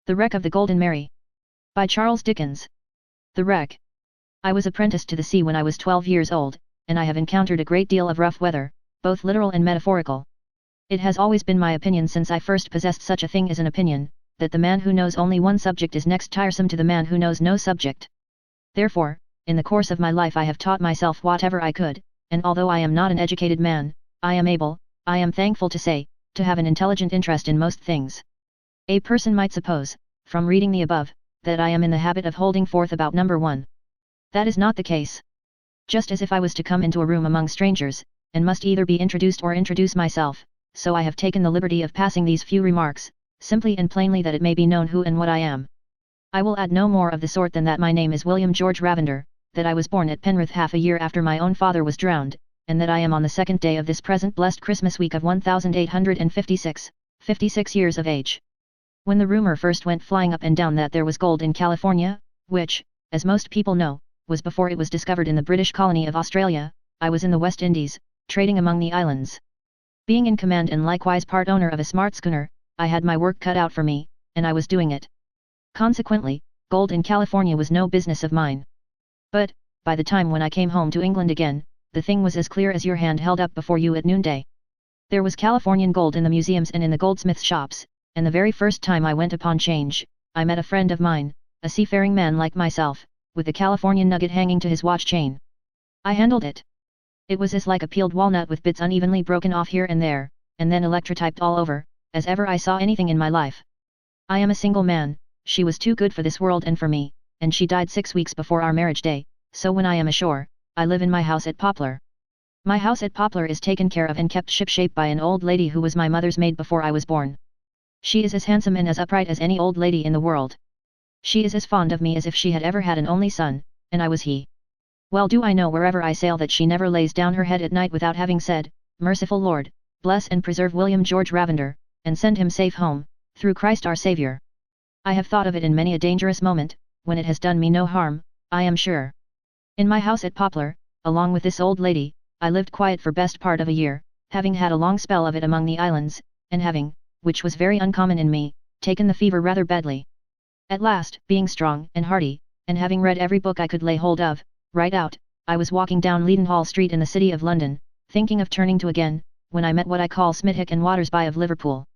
The Wreck of the Golden Mary. By Charles Dickens. The Wreck. I was apprenticed to the sea when I was 12 years old, and I have encountered a great deal of rough weather, both literal and metaphorical. It has always been my opinion since I first possessed such a thing as an opinion, that the man who knows only one subject is next tiresome to the man who knows no subject. Therefore, in the course of my life I have taught myself whatever I could, and although I am not an educated man, I am able, I am thankful to say, to have an intelligent interest in most things. A person might suppose, from reading the above, that I am in the habit of holding forth about number 1. That is not the case. Just as if I was to come into a room among strangers, and must either be introduced or introduce myself, so I have taken the liberty of passing these few remarks, simply and plainly that it may be known who and what I am. I will add no more of the sort than that my name is William George Ravender, that I was born at Penrith half a year after my own father was drowned, and that I am on the 2nd day of this present blessed Christmas week of 1856, 56 years of age. When the rumor first went flying up and down that there was gold in California, which, as most people know, was before it was discovered in the British colony of Australia, I was in the West Indies, trading among the islands. Being in command and likewise part owner of a smart schooner, I had my work cut out for me, and I was doing it. Consequently, gold in California was no business of mine. But, by the time when I came home to England again, the thing was as clear as your hand held up before you at noonday. There was Californian gold in the museums and in the goldsmiths' shops, and the very first time I went upon 'Change, I met a friend of mine, a seafaring man like myself, with the Californian nugget hanging to his watch chain. I handled it. It was as like a peeled walnut with bits unevenly broken off here and there, and then electrotyped all over, as ever I saw anything in my life. I am a single man, she was too good for this world and for me, and she died 6 weeks before our marriage day, so when I am ashore, I live in my house at Poplar. My house at Poplar is taken care of and kept shipshape by an old lady who was my mother's maid before I was born. She is as handsome and as upright as any old lady in the world. She is as fond of me as if she had ever had an only son, and I was he. Well do I know wherever I sail that she never lays down her head at night without having said, "Merciful Lord, bless and preserve William George Ravender, and send him safe home, through Christ our Saviour." I have thought of it in many a dangerous moment, when it has done me no harm, I am sure. In my house at Poplar, along with this old lady, I lived quiet for best part of a year, having had a long spell of it among the islands, and having, which was very uncommon in me, taken the fever rather badly. At last, being strong and hearty, and having read every book I could lay hold of, right out, I was walking down Leadenhall Street in the city of London, thinking of turning to again, when I met what I call Smithick and Watersby of Liverpool.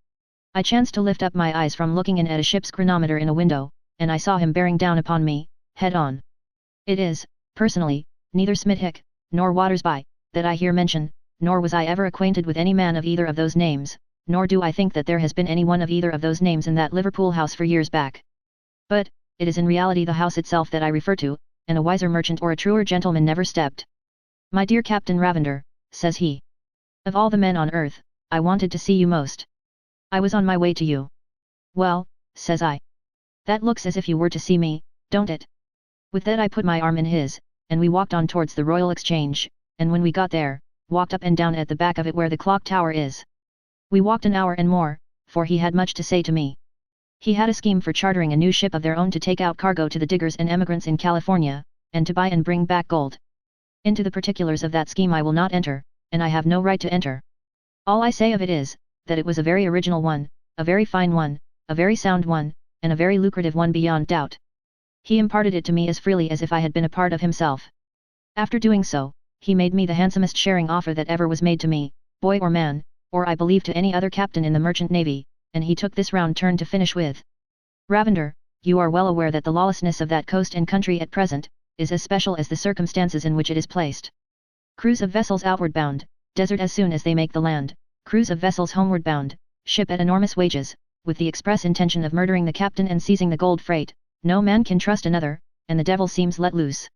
I chanced to lift up my eyes from looking in at a ship's chronometer in a window, and I saw him bearing down upon me, head on. It is, personally, neither Smithick, nor Watersby, that I here mention, nor was I ever acquainted with any man of either of those names, nor do I think that there has been any one of either of those names in that Liverpool house for years back. But, it is in reality the house itself that I refer to, and a wiser merchant or a truer gentleman never stepped. "My dear Captain Ravender," says he. "Of all the men on earth, I wanted to see you most. I was on my way to you." "Well," says I. "That looks as if you were to see me, don't it?" With that I put my arm in his, and we walked on towards the Royal Exchange, and when we got there, walked up and down at the back of it where the clock tower is. We walked an hour and more, for he had much to say to me. He had a scheme for chartering a new ship of their own to take out cargo to the diggers and emigrants in California, and to buy and bring back gold. Into the particulars of that scheme I will not enter, and I have no right to enter. All I say of it is, that it was a very original one, a very fine one, a very sound one, and a very lucrative one beyond doubt. He imparted it to me as freely as if I had been a part of himself. After doing so, he made me the handsomest sharing offer that ever was made to me, boy or man, or I believe to any other captain in the merchant navy, and he took this round turn to finish with. "Ravender, you are well aware that the lawlessness of that coast and country at present, is as special as the circumstances in which it is placed. Crews of vessels outward bound, desert as soon as they make the land, crews of vessels homeward bound, ship at enormous wages, with the express intention of murdering the captain and seizing the gold freight, no man can trust another, and the devil seems let loose.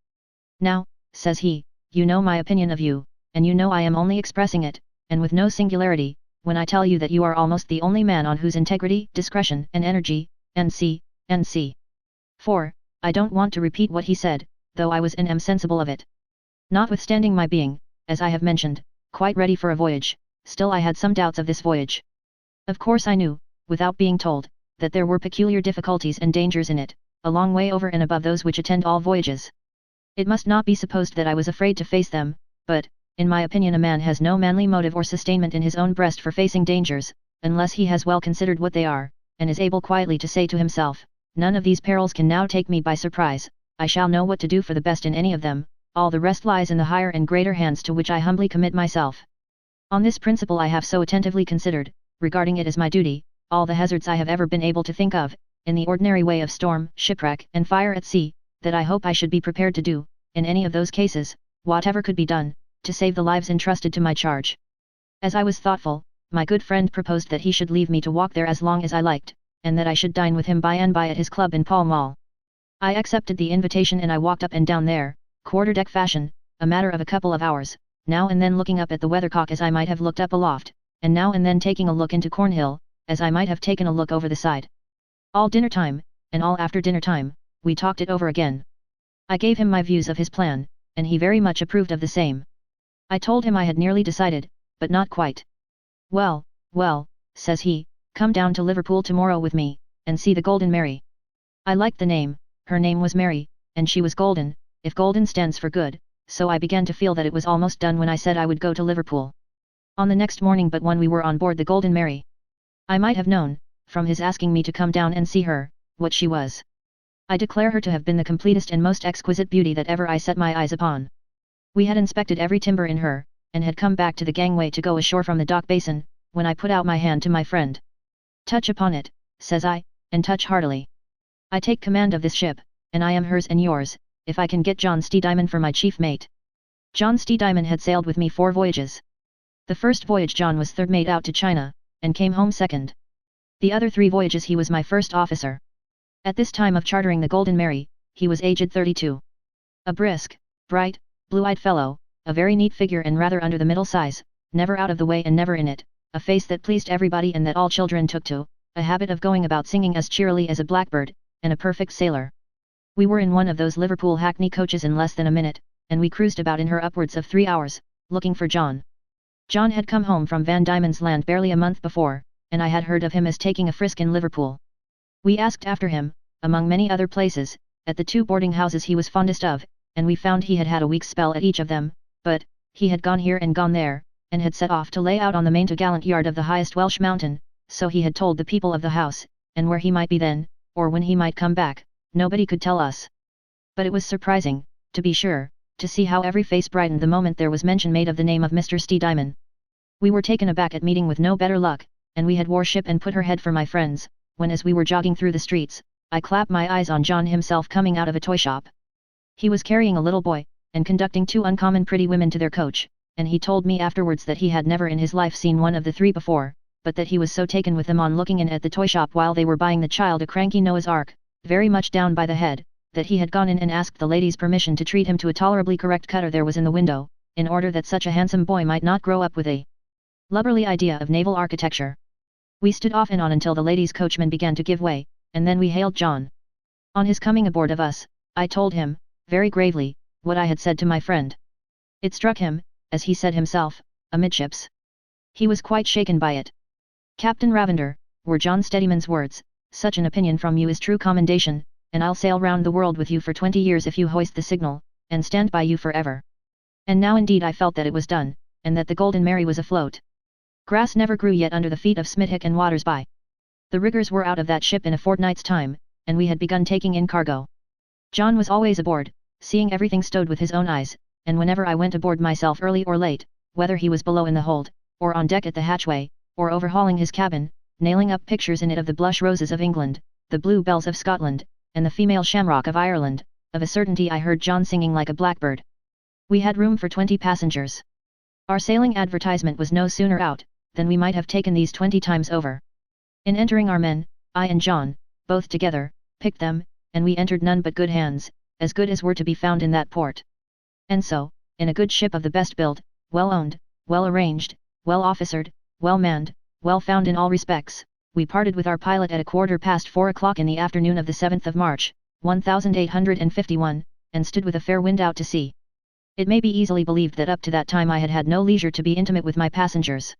Now," says he, "you know my opinion of you, and you know I am only expressing it, and with no singularity, when I tell you that you are almost the only man on whose integrity, discretion, and energy, N.C. 4, I don't want to repeat what he said, though I was and am sensible of it. Notwithstanding my being, as I have mentioned, quite ready for a voyage, still I had some doubts of this voyage. Of course I knew, without being told, that there were peculiar difficulties and dangers in it, a long way over and above those which attend all voyages. It must not be supposed that I was afraid to face them, but, in my opinion a man has no manly motive or sustainment in his own breast for facing dangers, unless he has well considered what they are, and is able quietly to say to himself, none of these perils can now take me by surprise, I shall know what to do for the best in any of them, all the rest lies in the higher and greater hands to which I humbly commit myself. On this principle I have so attentively considered, regarding it as my duty, all the hazards I have ever been able to think of, in the ordinary way of storm, shipwreck, and fire at sea, that I hope I should be prepared to do, in any of those cases, whatever could be done, to save the lives entrusted to my charge. As I was thoughtful, my good friend proposed that he should leave me to walk there as long as I liked, and that I should dine with him by and by at his club in Pall Mall. I accepted the invitation and I walked up and down there, quarter-deck fashion, a matter of a couple of hours, now and then looking up at the weathercock as I might have looked up aloft, and now and then taking a look into Cornhill, as I might have taken a look over the side. All dinner time, and all after dinner time, we talked it over again. I gave him my views of his plan, and he very much approved of the same. I told him I had nearly decided, but not quite. Well, well, says he, come down to Liverpool tomorrow with me, and see the Golden Mary. I liked the name, her name was Mary, and she was golden, if golden stands for good, so I began to feel that it was almost done when I said I would go to Liverpool. On the next morning but one we were on board the Golden Mary. I might have known, from his asking me to come down and see her, what she was. I declare her to have been the completest and most exquisite beauty that ever I set my eyes upon. We had inspected every timber in her, and had come back to the gangway to go ashore from the dock basin, when I put out my hand to my friend. Touch upon it, says I, and touch heartily. I take command of this ship, and I am hers and yours, if I can get John Stedimon for my chief mate. John Stedimon had sailed with me 4 voyages. The first voyage John was third mate out to China, and came home second. The other 3 voyages he was my first officer. At this time of chartering the Golden Mary, he was aged 32. A brisk, bright, blue-eyed fellow, a very neat figure and rather under the middle size, never out of the way and never in it, a face that pleased everybody and that all children took to, a habit of going about singing as cheerily as a blackbird, and a perfect sailor. We were in one of those Liverpool hackney coaches in less than a minute, and we cruised about in her upwards of 3 hours, looking for John. John had come home from Van Diemen's Land barely a month before, and I had heard of him as taking a frisk in Liverpool. We asked after him, among many other places, at the 2 boarding houses he was fondest of, and we found he had had a week's spell at each of them, but, he had gone here and gone there, and had set off to lay out on the main-topgallant yard of the highest Welsh mountain, so he had told the people of the house, and where he might be then, or when he might come back, nobody could tell us. But it was surprising, to be sure, to see how every face brightened the moment there was mention made of the name of Mr. Stedimon. We were taken aback at meeting with no better luck, and we had wore ship and put her head for my friends, when as we were jogging through the streets, I clapped my eyes on John himself coming out of a toy shop. He was carrying a little boy, and conducting 2 uncommon pretty women to their coach, and he told me afterwards that he had never in his life seen one of the 3 before, but that he was so taken with them on looking in at the toy shop while they were buying the child a cranky Noah's Ark, very much down by the head, that he had gone in and asked the ladies' permission to treat him to a tolerably correct cutter there was in the window, in order that such a handsome boy might not grow up with a lubberly idea of naval architecture. We stood off and on until the ladies' coachman began to give way, and then we hailed John. On his coming aboard of us, I told him, very gravely, what I had said to my friend. It struck him, as he said himself, amidships. He was quite shaken by it. Captain Ravender, were John Stedimon's words, such an opinion from you is true commendation, and I'll sail round the world with you for 20 years if you hoist the signal, and stand by you forever. And now indeed I felt that it was done, and that the Golden Mary was afloat. Grass never grew yet under the feet of Smithick and Watersby. The riggers were out of that ship in a fortnight's time, and we had begun taking in cargo. John was always aboard, seeing everything stowed with his own eyes, and whenever I went aboard myself early or late, whether he was below in the hold, or on deck at the hatchway, or overhauling his cabin, nailing up pictures in it of the blush roses of England, the blue bells of Scotland, and the female shamrock of Ireland, of a certainty I heard John singing like a blackbird. We had room for 20 passengers. Our sailing advertisement was no sooner out, than we might have taken these 20 times over. In entering our men, I and John, both together, picked them, and we entered none but good hands, as good as were to be found in that port. And so, in a good ship of the best build, well owned, well arranged, well officered, well manned, well found in all respects, we parted with our pilot at 4:15 o'clock in the afternoon of the 7th of March, 1851, and stood with a fair wind out to sea. It may be easily believed that up to that time I had had no leisure to be intimate with my passengers.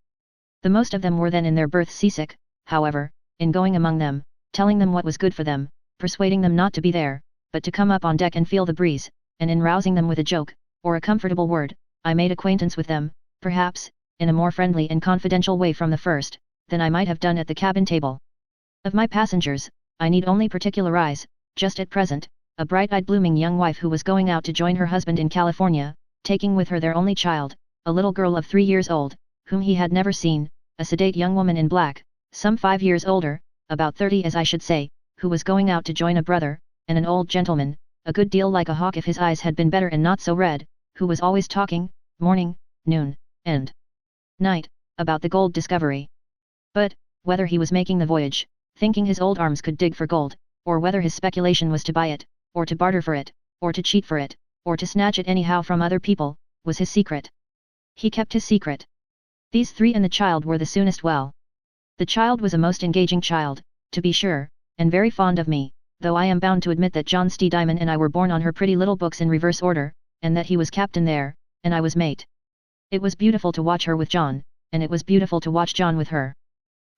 The most of them were then in their berths seasick, however, in going among them, telling them what was good for them, persuading them not to be there, but to come up on deck and feel the breeze, and in rousing them with a joke, or a comfortable word, I made acquaintance with them, perhaps, in a more friendly and confidential way from the first, than I might have done at the cabin table. Of my passengers, I need only particularize, just at present, a bright-eyed blooming young wife who was going out to join her husband in California, taking with her their only child, a little girl of 3 years old, whom he had never seen, a sedate young woman in black, some 5 years older, about 30 as I should say, who was going out to join a brother, and an old gentleman, a good deal like a hawk if his eyes had been better and not so red, who was always talking, morning, noon, and night, about the gold discovery. But, whether he was making the voyage, thinking his old arms could dig for gold, or whether his speculation was to buy it, or to barter for it, or to cheat for it, or to snatch it anyhow from other people, was his secret. He kept his secret. These 3 and the child were the soonest well. The child was a most engaging child, to be sure, and very fond of me, though I am bound to admit that John Stedman and I were born on her pretty little books in reverse order, and that he was captain there, and I was mate. It was beautiful to watch her with John, and it was beautiful to watch John with her.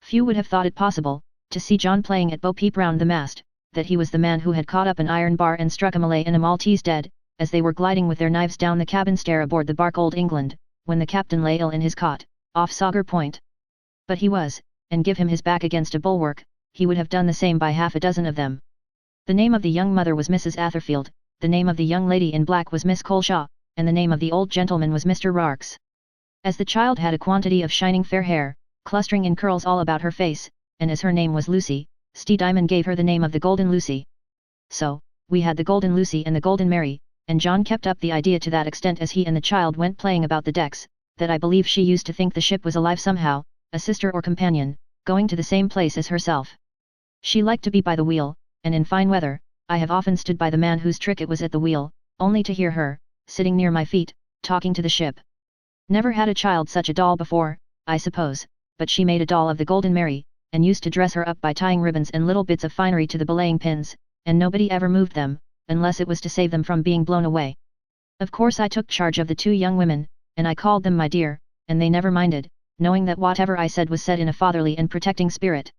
Few would have thought it possible, to see John playing at bo-peep round the mast, that he was the man who had caught up an iron bar and struck a Malay and a Maltese dead, as they were gliding with their knives down the cabin stair aboard the bark Old England, when the captain lay ill in his cot, off Sauger Point. But he was, and give him his back against a bulwark, he would have done the same by half a dozen of them. The name of the young mother was Mrs. Atherfield, the name of the young lady in black was Miss Coleshaw, and the name of the old gentleman was Mr. Rarks. As the child had a quantity of shining fair hair, clustering in curls all about her face, and as her name was Lucy, Stedman gave her the name of the Golden Lucy. So, we had the Golden Lucy and the Golden Mary, and John kept up the idea to that extent as he and the child went playing about the decks, that I believe she used to think the ship was alive somehow, a sister or companion, going to the same place as herself. She liked to be by the wheel, and in fine weather, I have often stood by the man whose trick it was at the wheel, only to hear her, sitting near my feet, talking to the ship. Never had a child such a doll before, I suppose, but she made a doll of the Golden Mary, and used to dress her up by tying ribbons and little bits of finery to the belaying pins, and nobody ever moved them, unless it was to save them from being blown away. Of course I took charge of the 2 young women, and I called them my dear, and they never minded, knowing that whatever I said was said in a fatherly and protecting spirit.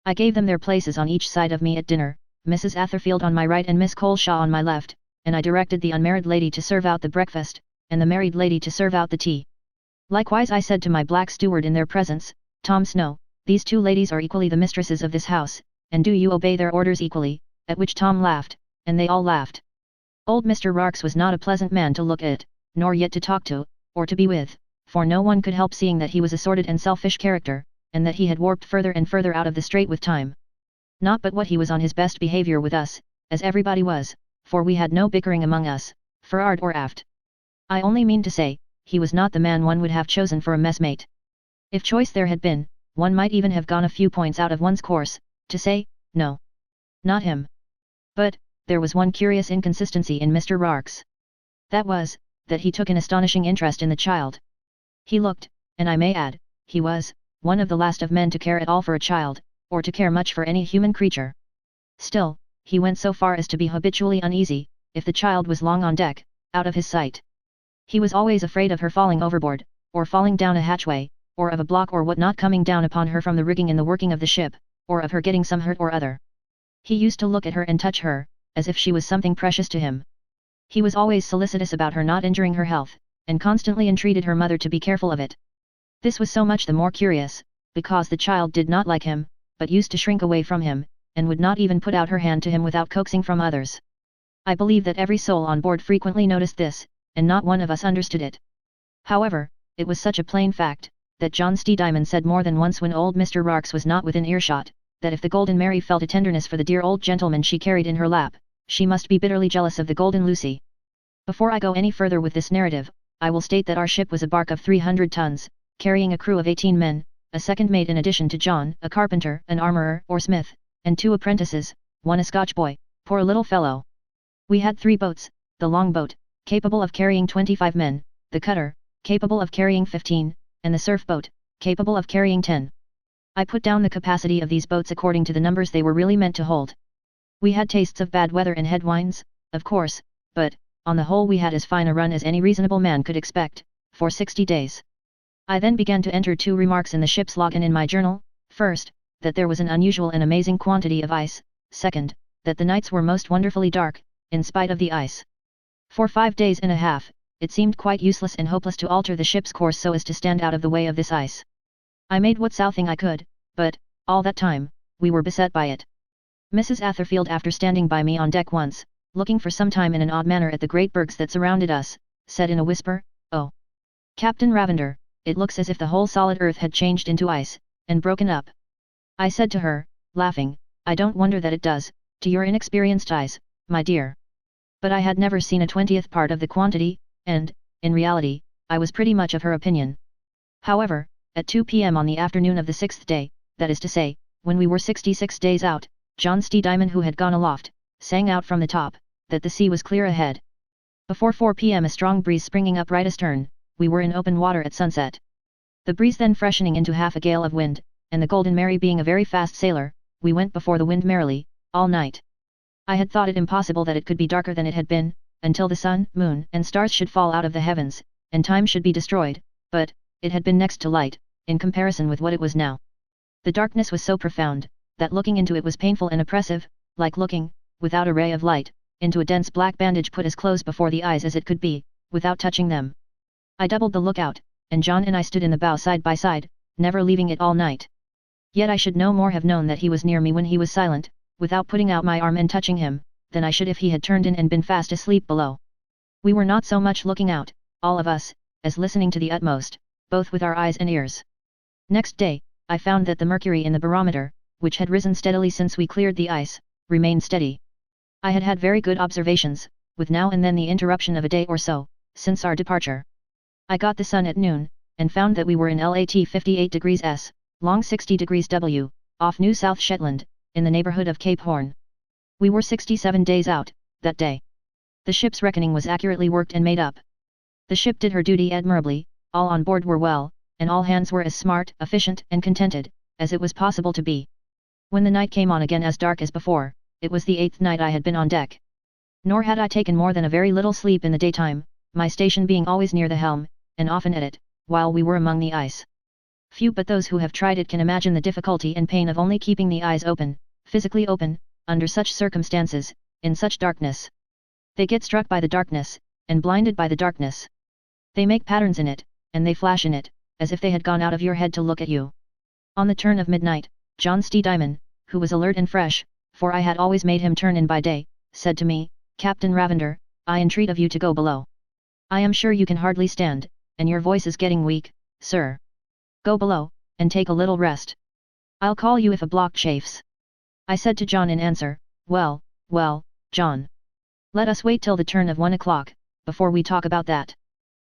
I gave them their places on each side of me at dinner, Mrs. Atherfield on my right and Miss Coleshaw on my left, and I directed the unmarried lady to serve out the breakfast, and the married lady to serve out the tea. Likewise I said to my black steward in their presence, Tom Snow, these 2 ladies are equally the mistresses of this house, and do you obey their orders equally, at which Tom laughed, and they all laughed. Old Mr. Rarks was not a pleasant man to look at, nor yet to talk to, or to be with, for no one could help seeing that he was a sordid and selfish character, and that he had warped further and further out of the straight with time. Not but what he was on his best behavior with us, as everybody was, for we had no bickering among us, for'ard or aft. I only mean to say, he was not the man one would have chosen for a messmate. If choice there had been, one might even have gone a few points out of one's course, to say, no. Not him. But, there was one curious inconsistency in Mr. Rarks. That was, that he took an astonishing interest in the child. He looked, and I may add, he was, one of the last of men to care at all for a child, or to care much for any human creature. Still, he went so far as to be habitually uneasy, if the child was long on deck, out of his sight. He was always afraid of her falling overboard, or falling down a hatchway, or of a block or what not coming down upon her from the rigging in the working of the ship, or of her getting some hurt or other. He used to look at her and touch her, as if she was something precious to him. He was always solicitous about her not injuring her health, and constantly entreated her mother to be careful of it. This was so much the more curious, because the child did not like him, but used to shrink away from him, and would not even put out her hand to him without coaxing from others. I believe that every soul on board frequently noticed this, and not one of us understood it. However, it was such a plain fact, that John Stedman said more than once when old Mr. Rarks was not within earshot, that if the Golden Mary felt a tenderness for the dear old gentleman she carried in her lap, she must be bitterly jealous of the Golden Lucy. Before I go any further with this narrative, I will state that our ship was a bark of 300 tons, carrying a crew of 18 men, a second mate in addition to John, a carpenter, an armourer or smith, and 2 apprentices, one a Scotch boy, poor little fellow. We had 3 boats, the long boat, capable of carrying 25 men, the cutter, capable of carrying 15, and the surf boat, capable of carrying 10. I put down the capacity of these boats according to the numbers they were really meant to hold. We had tastes of bad weather and headwinds, of course, but, on the whole we had as fine a run as any reasonable man could expect, for 60 days. I then began to enter 2 remarks in the ship's log and in my journal, first, that there was an unusual and amazing quantity of ice, second, that the nights were most wonderfully dark, in spite of the ice. For 5 days and a half, it seemed quite useless and hopeless to alter the ship's course so as to stand out of the way of this ice. I made what southing I could, but, all that time, we were beset by it. Mrs. Atherfield, after standing by me on deck once, looking for some time in an odd manner at the great bergs that surrounded us, said in a whisper, "Oh, Captain Ravender, it looks as if the whole solid earth had changed into ice, and broken up." I said to her, laughing, "I don't wonder that it does, to your inexperienced eyes, my dear." But I had never seen a 20th part of the quantity, and, in reality, I was pretty much of her opinion. However, at 2 p.m. on the afternoon of the 6th day, that is to say, when we were 66 days out, John Diamond, who had gone aloft, sang out from the top, that the sea was clear ahead. Before 4 p.m. a strong breeze springing up right astern, we were in open water at sunset. The breeze then freshening into half a gale of wind, and the Golden Mary being a very fast sailer, we went before the wind merrily, all night. I had thought it impossible that it could be darker than it had been, until the sun, moon, and stars should fall out of the heavens, and time should be destroyed, but, it had been next to light, in comparison with what it was now. The darkness was so profound, that looking into it was painful and oppressive, like looking, without a ray of light, into a dense black bandage put as close before the eyes as it could be, without touching them. I doubled the lookout, and John and I stood in the bow side by side, never leaving it all night. Yet I should no more have known that he was near me when he was silent, without putting out my arm and touching him, than I should if he had turned in and been fast asleep below. We were not so much looking out, all of us, as listening to the utmost, both with our eyes and ears. Next day, I found that the mercury in the barometer, which had risen steadily since we cleared the ice, remained steady. I had had very good observations, with now and then the interruption of a day or so, since our departure. I got the sun at noon, and found that we were in lat 58 degrees S, long 60 degrees W, off New South Shetland, in the neighbourhood of Cape Horn. We were 67 days out, that day. The ship's reckoning was accurately worked and made up. The ship did her duty admirably, all on board were well, and all hands were as smart, efficient, and contented, as it was possible to be. When the night came on again as dark as before, it was the 8th night I had been on deck. Nor had I taken more than a very little sleep in the daytime, my station being always near the helm, and often at it, while we were among the ice. Few but those who have tried it can imagine the difficulty and pain of only keeping the eyes open, physically open, under such circumstances, in such darkness. They get struck by the darkness, and blinded by the darkness. They make patterns in it, and they flash in it, as if they had gone out of your head to look at you. On the turn of midnight, John Diamond, who was alert and fresh, for I had always made him turn in by day, said to me, "Captain Ravender, I entreat of you to go below. I am sure you can hardly stand, and your voice is getting weak, sir. Go below, and take a little rest. I'll call you if a block chafes." I said to John in answer, "Well, well, John. Let us wait till the turn of 1 o'clock, before we talk about that."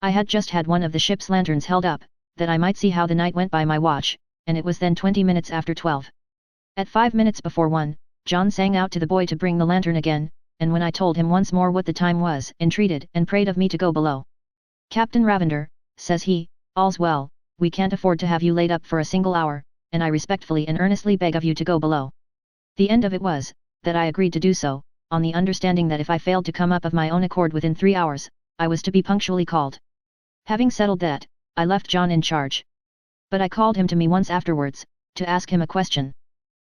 I had just had one of the ship's lanterns held up, that I might see how the night went by my watch, and it was then 20 minutes after 12. At 5 minutes before 1, John sang out to the boy to bring the lantern again, and when I told him once more what the time was, entreated and prayed of me to go below. "Captain Ravender," says he, "all's well, we can't afford to have you laid up for a single hour, and I respectfully and earnestly beg of you to go below." The end of it was, that I agreed to do so, on the understanding that if I failed to come up of my own accord within 3 hours, I was to be punctually called. Having settled that, I left John in charge. But I called him to me once afterwards, to ask him a question.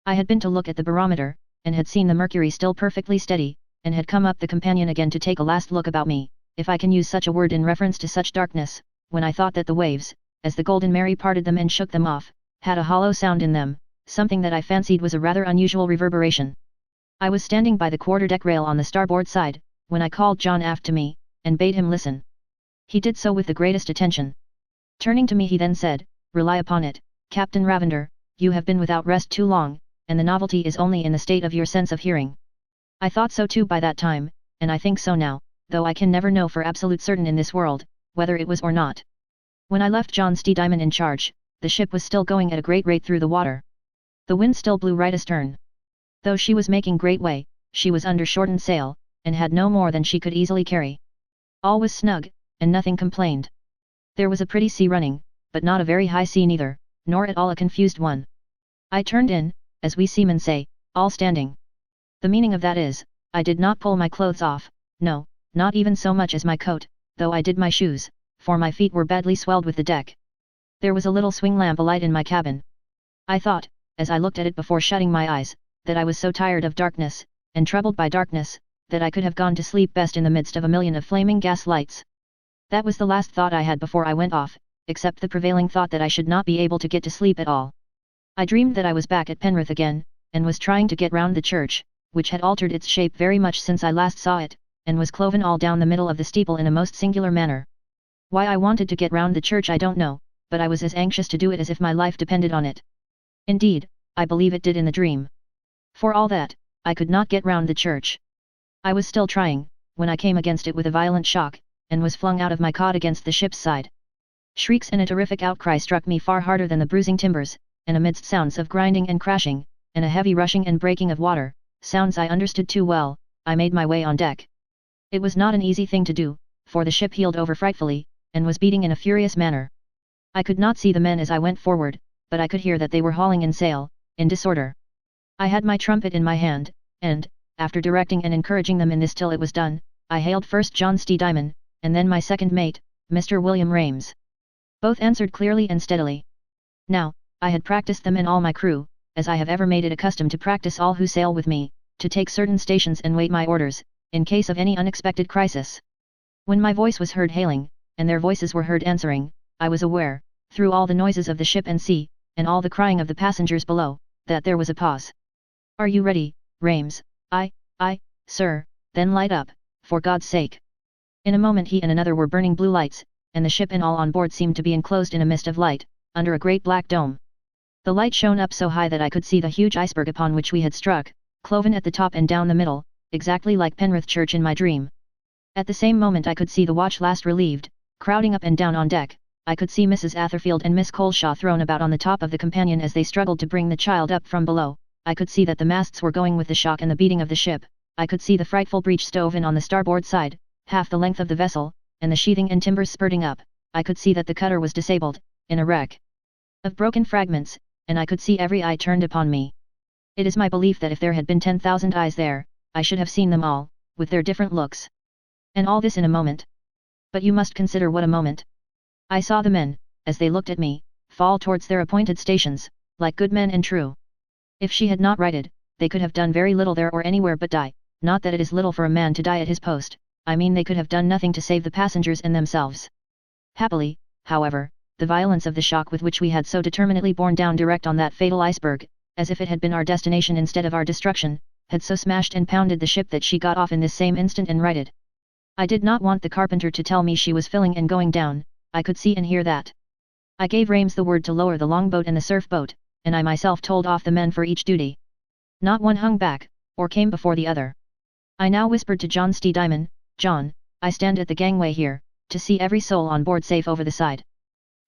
I had been to look at the barometer, and had seen the mercury still perfectly steady, and had come up the companion again to take a last look about me, if I can use such a word in reference to such darkness, when I thought that the waves, as the Golden Mary parted them and shook them off, had a hollow sound in them, something that I fancied was a rather unusual reverberation. I was standing by the quarter-deck rail on the starboard side, when I called John aft to me, and bade him listen. He did so with the greatest attention. Turning to me he then said, "Rely upon it, Captain Ravender, you have been without rest too long, and the novelty is only in the state of your sense of hearing." I thought so too by that time, and I think so now, though I can never know for absolute certain in this world, whether it was or not. When I left John Diamond in charge, the ship was still going at a great rate through the water. The wind still blew right astern. Though she was making great way, she was under shortened sail, and had no more than she could easily carry. All was snug, and nothing complained. There was a pretty sea running, but not a very high sea neither, nor at all a confused one. I turned in, as we seamen say, all standing. The meaning of that is, I did not pull my clothes off, no, not even so much as my coat, though I did my shoes, for my feet were badly swelled with the deck. There was a little swing lamp alight in my cabin. I thought, as I looked at it before shutting my eyes, that I was so tired of darkness, and troubled by darkness, that I could have gone to sleep best in the midst of a million of flaming gas lights. That was the last thought I had before I went off, except the prevailing thought that I should not be able to get to sleep at all. I dreamed that I was back at Penrith again, and was trying to get round the church, which had altered its shape very much since I last saw it, and was cloven all down the middle of the steeple in a most singular manner. Why I wanted to get round the church I don't know, but I was as anxious to do it as if my life depended on it. Indeed, I believe it did in the dream. For all that, I could not get round the church. I was still trying, when I came against it with a violent shock, and was flung out of my cot against the ship's side. Shrieks and a terrific outcry struck me far harder than the bruising timbers, and amidst sounds of grinding and crashing, and a heavy rushing and breaking of water, sounds I understood too well, I made my way on deck. It was not an easy thing to do, for the ship heeled over frightfully, and was beating in a furious manner. I could not see the men as I went forward, but I could hear that they were hauling in sail, in disorder. I had my trumpet in my hand, and, after directing and encouraging them in this till it was done, I hailed first John Dimon, and then my second mate, Mr. William Rames. Both answered clearly and steadily. Now, I had practiced them and all my crew, as I have ever made it a custom to practice all who sail with me, to take certain stations and wait my orders, in case of any unexpected crisis. When my voice was heard hailing, and their voices were heard answering, I was aware, through all the noises of the ship and sea, and all the crying of the passengers below, that there was a pause. "Are you ready, Rames?" "Aye, sir." "Then light up, for God's sake." In a moment he and another were burning blue lights, and the ship and all on board seemed to be enclosed in a mist of light, under a great black dome. The light shone up so high that I could see the huge iceberg upon which we had struck, cloven at the top and down the middle, exactly like Penrith Church in my dream. At the same moment I could see the watch last relieved, crowding up and down on deck. I could see Mrs. Atherfield and Miss Coleshaw thrown about on the top of the companion as they struggled to bring the child up from below. I could see that the masts were going with the shock and the beating of the ship. I could see the frightful breach stove in on the starboard side, half the length of the vessel, and the sheathing and timbers spurting up. I could see that the cutter was disabled, in a wreck of broken fragments, and I could see every eye turned upon me. It is my belief that if there had been 10,000 eyes there, I should have seen them all, with their different looks. And all this in a moment. But you must consider what a moment. I saw the men, as they looked at me, fall towards their appointed stations, like good men and true. If she had not righted, they could have done very little there or anywhere but die. Not that it is little for a man to die at his post, I mean they could have done nothing to save the passengers and themselves. Happily, however, the violence of the shock with which we had so determinately borne down direct on that fatal iceberg, as if it had been our destination instead of our destruction, had so smashed and pounded the ship that she got off in this same instant and righted. I did not want the carpenter to tell me she was filling and going down. I could see and hear that. I gave Rames the word to lower the longboat and the surf boat, and I myself told off the men for each duty. Not one hung back, or came before the other. I now whispered to John Dimon, "John, I stand at the gangway here, to see every soul on board safe over the side.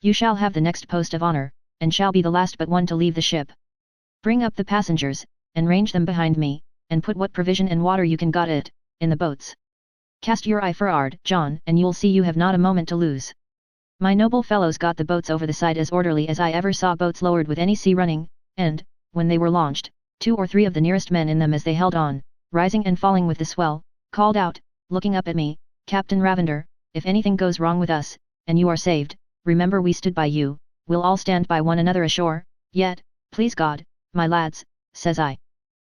You shall have the next post of honor, and shall be the last but one to leave the ship. Bring up the passengers, and range them behind me, and put what provision and water you can got it, in the boats. Cast your eye for'ard, John, and you'll see you have not a moment to lose." My noble fellows got the boats over the side as orderly as I ever saw boats lowered with any sea running, and, when they were launched, 2 or 3 of the nearest men in them as they held on, rising and falling with the swell, called out, looking up at me, "Captain Ravender, if anything goes wrong with us, and you are saved, remember we stood by you, we'll all stand by one another ashore, yet, please God, my lads," says I.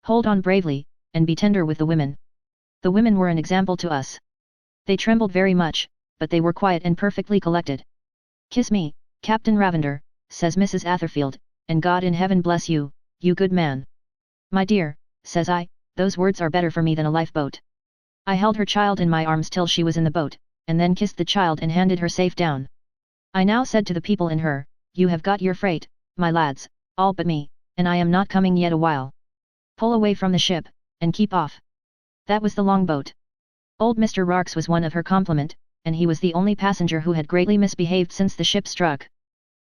"Hold on bravely, and be tender with the women." The women were an example to us. They trembled very much, but they were quiet and perfectly collected. "Kiss me, Captain Ravender," says Mrs. Atherfield, "and God in heaven bless you, you good man." "My dear," says I, "those words are better for me than a lifeboat." I held her child in my arms till she was in the boat, and then kissed the child and handed her safe down. I now said to the people in her, "You have got your freight, my lads, all but me, and I am not coming yet a while. Pull away from the ship, and keep off." That was the longboat. Old Mr. Rarks was one of her complement, and he was the only passenger who had greatly misbehaved since the ship struck.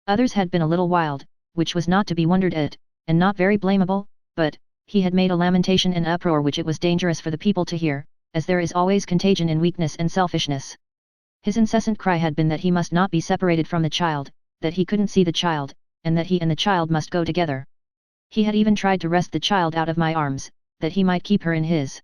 Others had been a little wild, which was not to be wondered at, and not very blamable, but, he had made a lamentation and uproar which it was dangerous for the people to hear, as there is always contagion in weakness and selfishness. His incessant cry had been that he must not be separated from the child, that he couldn't see the child, and that he and the child must go together. He had even tried to wrest the child out of my arms, that he might keep her in his.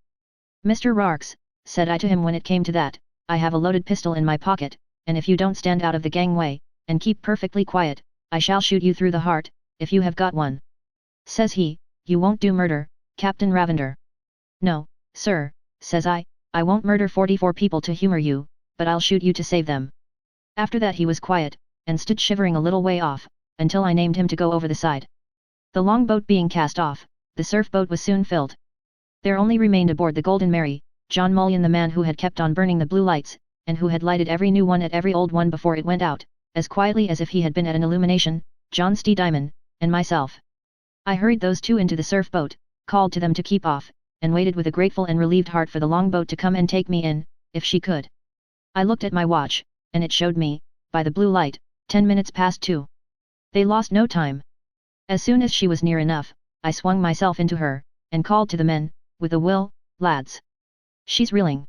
"Mr. Rarks," said I to him when it came to that, "I have a loaded pistol in my pocket, and if you don't stand out of the gangway, and keep perfectly quiet, I shall shoot you through the heart, if you have got one." Says he, "You won't do murder, Captain Ravender." "No, sir," says I won't murder 44 people to humour you, but I'll shoot you to save them." After that he was quiet, and stood shivering a little way off, until I named him to go over the side. The longboat being cast off, the surf boat was soon filled. There only remained aboard the Golden Mary, John Mullion, the man who had kept on burning the blue lights, and who had lighted every new one at every old one before it went out, as quietly as if he had been at an illumination, John S. Diamond, and myself. I hurried those two into the surf boat, called to them to keep off, and waited with a grateful and relieved heart for the long boat to come and take me in, if she could. I looked at my watch, and it showed me, by the blue light, 10 minutes past 2. They lost no time. As soon as she was near enough, I swung myself into her, and called to the men, with a will, lads. She's reeling.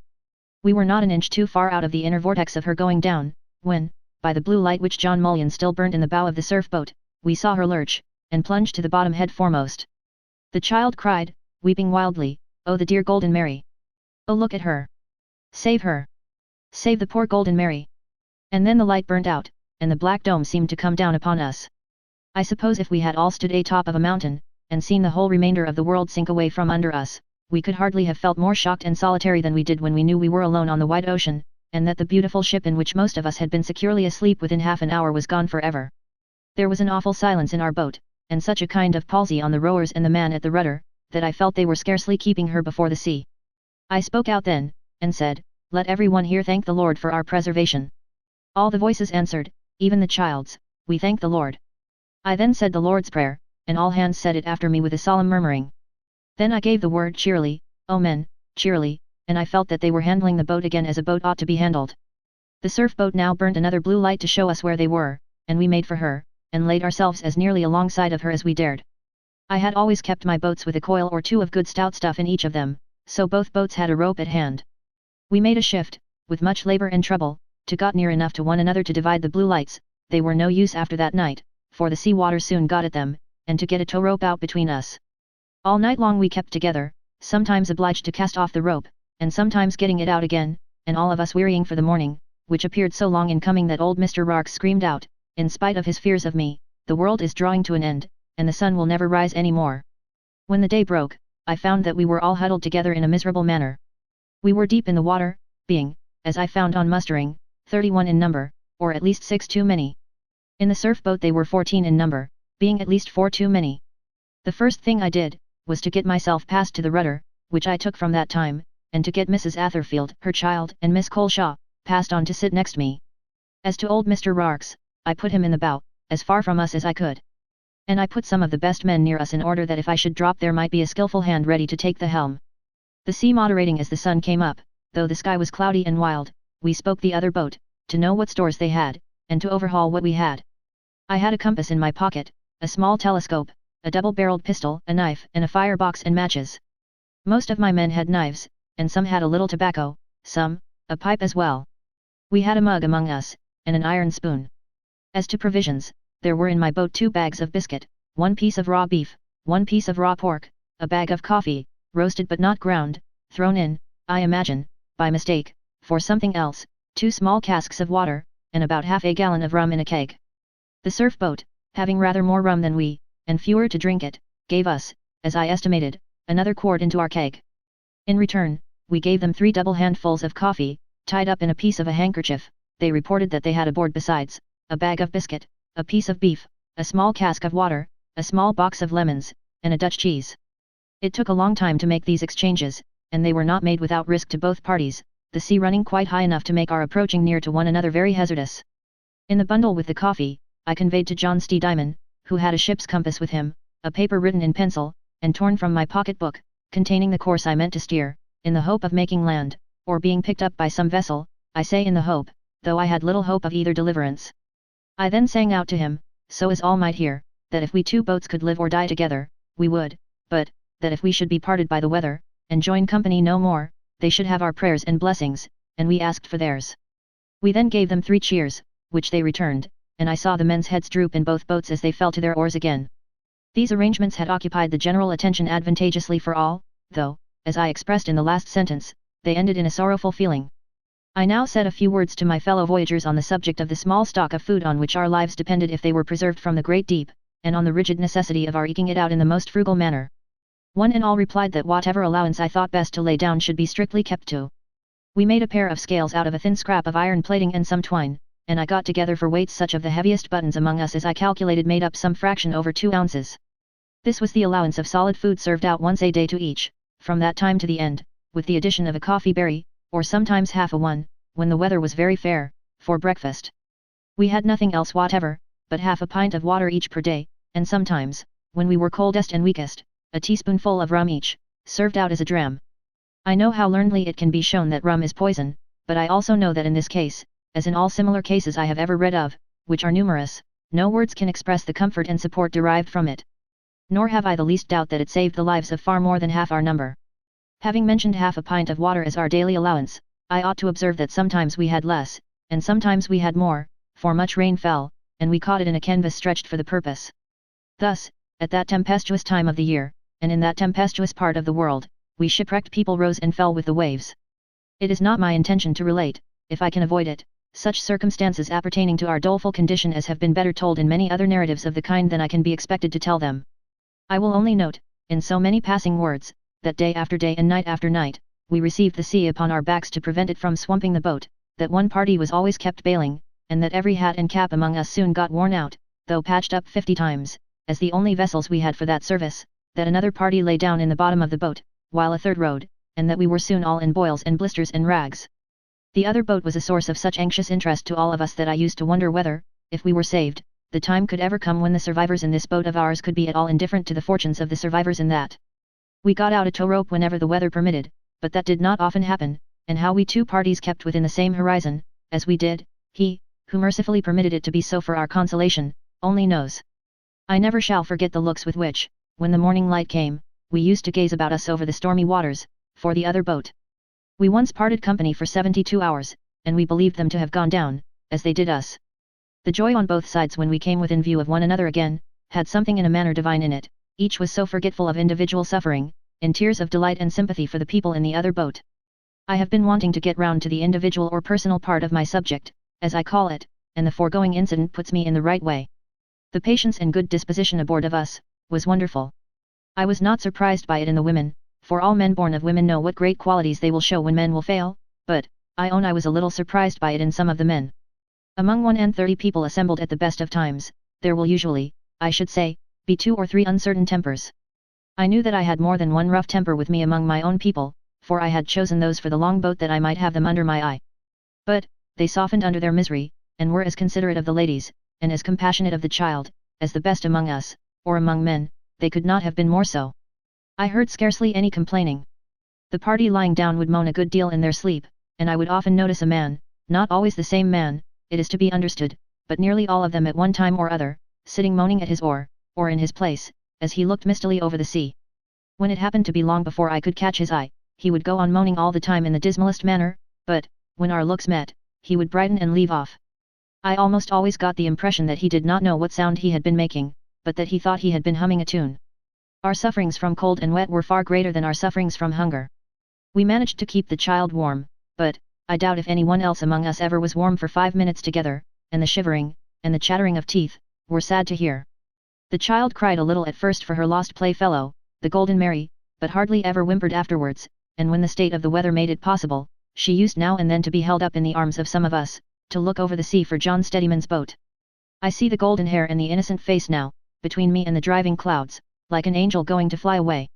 We were not an inch too far out of the inner vortex of her going down, when, by the blue light which John Mullion still burnt in the bow of the surf boat, we saw her lurch, and plunge to the bottom head foremost. The child cried, weeping wildly, "Oh, the dear Golden Mary! Oh, look at her! Save her! Save the poor Golden Mary!" And then the light burnt out, and the black dome seemed to come down upon us. I suppose if we had all stood atop of a mountain, and seen the whole remainder of the world sink away from under us, we could hardly have felt more shocked and solitary than we did when we knew we were alone on the wide ocean, and that the beautiful ship in which most of us had been securely asleep within half an hour was gone forever. There was an awful silence in our boat, and such a kind of palsy on the rowers and the man at the rudder, that I felt they were scarcely keeping her before the sea. I spoke out then, and said, "Let everyone here thank the Lord for our preservation." All the voices answered, even the child's, "We thank the Lord." I then said the Lord's Prayer, and all hands said it after me with a solemn murmuring. Then I gave the word cheerily, "O men, cheerily," and I felt that they were handling the boat again as a boat ought to be handled. The surf boat now burnt another blue light to show us where they were, and we made for her, and laid ourselves as nearly alongside of her as we dared. I had always kept my boats with a coil or two of good stout stuff in each of them, so both boats had a rope at hand. We made a shift, with much labor and trouble, to got near enough to one another to divide the blue lights. They were no use after that night, for the sea water soon got at them, and to get a tow rope out between us. All night long we kept together, sometimes obliged to cast off the rope, and sometimes getting it out again, and all of us wearying for the morning, which appeared so long in coming that old Mr. Rarks screamed out, in spite of his fears of me, "The world is drawing to an end, and the sun will never rise any more." When the day broke, I found that we were all huddled together in a miserable manner. We were deep in the water, being, as I found on mustering, 31 in number, or at least 6 too many. In the surf boat they were 14 in number, being at least 4 too many. The first thing I did, was to get myself passed to the rudder, which I took from that time, and to get Mrs. Atherfield, her child, and Miss Coleshaw, passed on to sit next me. As to old Mr. Rarks, I put him in the bow, as far from us as I could. And I put some of the best men near us in order that if I should drop there might be a skillful hand ready to take the helm. The sea moderating as the sun came up, though the sky was cloudy and wild, we spoke the other boat, to know what stores they had, and to overhaul what we had. I had a compass in my pocket, a small telescope, a double-barreled pistol, a knife, and a fire-box and matches. Most of my men had knives, and some had a little tobacco, some, a pipe as well. We had a mug among us, and an iron spoon. As to provisions, there were in my boat 2 bags of biscuit, 1 piece of raw beef, 1 piece of raw pork, a bag of coffee, roasted but not ground, thrown in, I imagine, by mistake, for something else, 2 small casks of water, and about half a gallon of rum in a keg. The surf boat, having rather more rum than we, and fewer to drink it, gave us, as I estimated, another quart into our keg. In return, we gave them 3 double handfuls of coffee, tied up in a piece of a handkerchief. They reported that they had aboard besides, a bag of biscuit, a piece of beef, a small cask of water, a small box of lemons, and a Dutch cheese. It took a long time to make these exchanges, and they were not made without risk to both parties, the sea running quite high enough to make our approaching near to one another very hazardous. In the bundle with the coffee, I conveyed to John S. Diamond, who had a ship's compass with him, a paper written in pencil, and torn from my pocket-book, containing the course I meant to steer, in the hope of making land, or being picked up by some vessel. I say in the hope, though I had little hope of either deliverance. I then sang out to him, so as all might hear, that if we 2 boats could live or die together, we would, but, that if we should be parted by the weather, and join company no more, they should have our prayers and blessings, and we asked for theirs. We then gave them 3 cheers, which they returned, and I saw the men's heads droop in both boats as they fell to their oars again. These arrangements had occupied the general attention advantageously for all, though, as I expressed in the last sentence, they ended in a sorrowful feeling. I now said a few words to my fellow voyagers on the subject of the small stock of food on which our lives depended if they were preserved from the great deep, and on the rigid necessity of our eking it out in the most frugal manner. One and all replied that whatever allowance I thought best to lay down should be strictly kept to. We made a pair of scales out of a thin scrap of iron plating and some twine, and I got together for weights such of the heaviest buttons among us as I calculated made up some fraction over 2 ounces. This was the allowance of solid food served out once a day to each, from that time to the end, with the addition of a coffee berry, or sometimes half a one, when the weather was very fair, for breakfast. We had nothing else whatever, but half a pint of water each per day, and sometimes, when we were coldest and weakest, a teaspoonful of rum each, served out as a dram. I know how learnedly it can be shown that rum is poison, but I also know that in this case, as in all similar cases I have ever read of, which are numerous, no words can express the comfort and support derived from it. Nor have I the least doubt that it saved the lives of far more than half our number. Having mentioned half a pint of water as our daily allowance, I ought to observe that sometimes we had less, and sometimes we had more, for much rain fell, and we caught it in a canvas stretched for the purpose. Thus, at that tempestuous time of the year, and in that tempestuous part of the world, we shipwrecked people rose and fell with the waves. It is not my intention to relate, if I can avoid it, such circumstances appertaining to our doleful condition as have been better told in many other narratives of the kind than I can be expected to tell them. I will only note, in so many passing words, that day after day and night after night, we received the sea upon our backs to prevent it from swamping the boat, that one party was always kept bailing, and that every hat and cap among us soon got worn out, though patched up 50 times, as the only vessels we had for that service, that another party lay down in the bottom of the boat, while a third rowed, and that we were soon all in boils and blisters and rags. The other boat was a source of such anxious interest to all of us that I used to wonder whether, if we were saved, the time could ever come when the survivors in this boat of ours could be at all indifferent to the fortunes of the survivors in that. We got out a tow rope whenever the weather permitted, but that did not often happen, and how we two parties kept within the same horizon, as we did, He, who mercifully permitted it to be so for our consolation, only knows. I never shall forget the looks with which, when the morning light came, we used to gaze about us over the stormy waters, for the other boat. We once parted company for 72 hours, and we believed them to have gone down, as they did us. The joy on both sides when we came within view of one another again, had something in a manner divine in it, each was so forgetful of individual suffering, in tears of delight and sympathy for the people in the other boat. I have been wanting to get round to the individual or personal part of my subject, as I call it, and the foregoing incident puts me in the right way. The patience and good disposition aboard of us, was wonderful. I was not surprised by it in the women, for all men born of women know what great qualities they will show when men will fail, but, I own I was a little surprised by it in some of the men. Among 130 people assembled at the best of times, there will usually, I should say, be 2 or 3 uncertain tempers. I knew that I had more than one rough temper with me among my own people, for I had chosen those for the long boat that I might have them under my eye. But, they softened under their misery, and were as considerate of the ladies, and as compassionate of the child, as the best among us, or among men, they could not have been more so. I heard scarcely any complaining. The party lying down would moan a good deal in their sleep, and I would often notice a man, not always the same man, it is to be understood, but nearly all of them at one time or other, sitting moaning at his oar, or in his place, as he looked mistily over the sea. When it happened to be long before I could catch his eye, he would go on moaning all the time in the dismalest manner, but, when our looks met, he would brighten and leave off. I almost always got the impression that he did not know what sound he had been making, but that he thought he had been humming a tune. Our sufferings from cold and wet were far greater than our sufferings from hunger. We managed to keep the child warm, but, I doubt if anyone else among us ever was warm for 5 minutes together, and the shivering, and the chattering of teeth, were sad to hear. The child cried a little at first for her lost playfellow, the Golden Mary, but hardly ever whimpered afterwards, and when the state of the weather made it possible, she used now and then to be held up in the arms of some of us, to look over the sea for John Steadyman's boat. I see the golden hair and the innocent face now, between me and the driving clouds, like an angel going to fly away.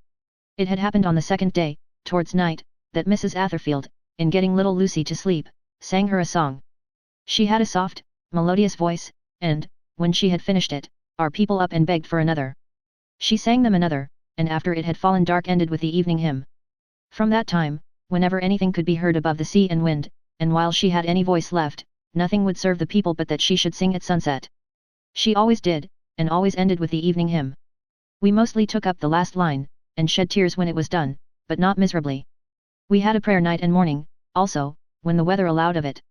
It had happened on the second day, towards night, that Mrs. Atherfield, in getting little Lucy to sleep, sang her a song. She had a soft, melodious voice, and, when she had finished it, our people up and begged for another. She sang them another, and after it had fallen dark ended with the evening hymn. From that time, whenever anything could be heard above the sea and wind, and while she had any voice left, nothing would serve the people but that she should sing at sunset. She always did, and always ended with the evening hymn. We mostly took up the last line, and shed tears when it was done, but not miserably. We had a prayer night and morning, also, when the weather allowed of it.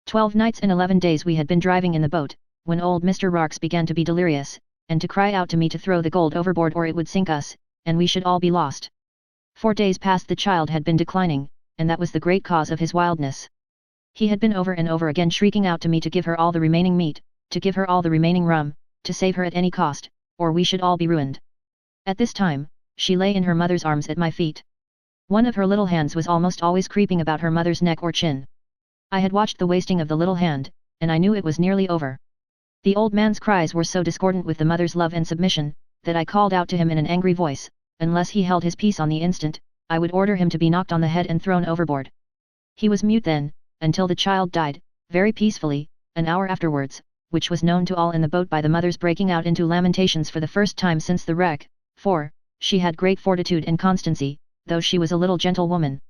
12 nights and 11 days we had been driving in the boat, when old Mr. Rarks began to be delirious, and to cry out to me to throw the gold overboard or it would sink us, and we should all be lost. 4 days past the child had been declining, and that was the great cause of his wildness. He had been over and over again shrieking out to me to give her all the remaining meat, to give her all the remaining rum, to save her at any cost, or we should all be ruined. At this time, she lay in her mother's arms at my feet. One of her little hands was almost always creeping about her mother's neck or chin. I had watched the wasting of the little hand, and I knew it was nearly over. The old man's cries were so discordant with the mother's love and submission, that I called out to him in an angry voice, unless he held his peace on the instant, I would order him to be knocked on the head and thrown overboard. He was mute then, until the child died, very peacefully, an hour afterwards, which was known to all in the boat by the mother's breaking out into lamentations for the first time since the wreck, for, she had great fortitude and constancy, though she was a little gentlewoman.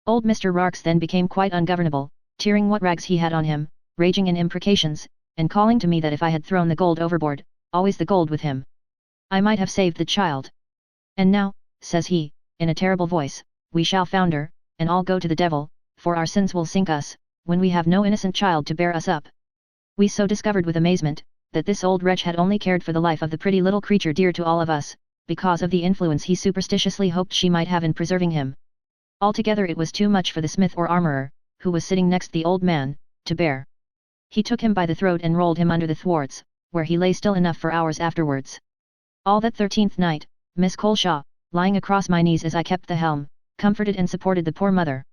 Old Mr. Rarks then became quite ungovernable, tearing what rags he had on him, raging in imprecations, and calling to me that if I had thrown the gold overboard, always the gold with him, I might have saved the child. And now, says he, in a terrible voice, we shall founder, and all go to the devil, for our sins will sink us, when we have no innocent child to bear us up. We so discovered with amazement, that this old wretch had only cared for the life of the pretty little creature dear to all of us, because of the influence he superstitiously hoped she might have in preserving him. Altogether it was too much for the smith or armourer, who was sitting next the old man, to bear. He took him by the throat and rolled him under the thwarts, where he lay still enough for hours afterwards. All that 13th night, Miss Coleshaw, lying across my knees as I kept the helm, comforted and supported the poor mother.